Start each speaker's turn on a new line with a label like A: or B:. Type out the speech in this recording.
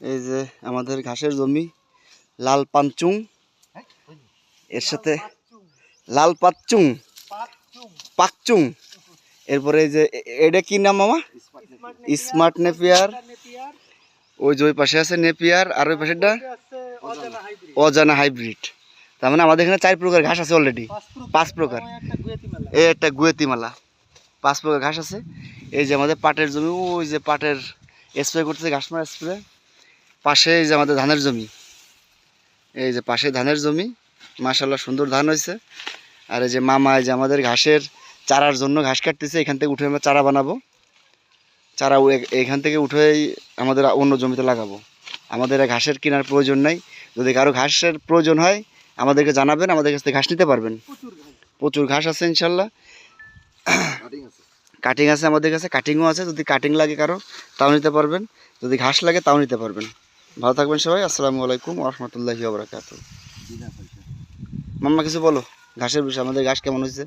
A: এই যে আমাদের ঘাসের জমি লাল পাঞ্চুং, এর সাথে লাল পাচ্চুং পাকচুং, এরপরে এই যে এটা কি নাম মামা? Smart Napier. ওই যে ওই পাশে আছে নেপিয়ার, আর ওই পাশেরটা অজানা হাইব্রিড। তার মানে আমাদের এখানে 4 প্রকার ঘাস আছে অলরেডি, 5 প্রকার। এই একটা গুয়েতিমালা, 5 প্রকার ঘাস আছে। এই যে আমাদের পাটের জমি, ওই যে পাটের স্প্রে করতেছে, ঘাস মারা স্প্রে। পাশে এই যে আমাদের ধানের জমি, এই যে পাশে ধানের জমি, মাশাআল্লাহ সুন্দর ধান হয়েছে। আর এই যে মামা এই যে আমাদের ঘাসের চারার জন্য ঘাস কাটতেছে, এখান থেকে উঠে আমরা চারা বানাবো। চারা এখান থেকে উঠেই আমাদের অন্য জমিতে লাগাবো। আমাদের ঘাসের কেনার প্রয়োজন নাই। যদি কারো ঘাসের প্রয়োজন হয় আমাদেরকে জানাবেন, আমাদের কাছ থেকে ঘাস নিতে পারবেন। প্রচুর ঘাস আছে ইনশাল্লাহ। কাটিং আছে আমাদের কাছে, কাটিংও আছে। যদি কাটিং লাগে কারো তাও নিতে পারবেন, যদি ঘাস লাগে তাও নিতে পারবেন। ভালো থাকবেন সবাই। আসসালামু আলাইকুম ওয়া রাহমাতুল্লাহি ওয়া বারাকাতুহু। মাম্মা কিছু বলো ঘাসের বিষয়ে, আমাদের ঘাস কেমন হয়েছে?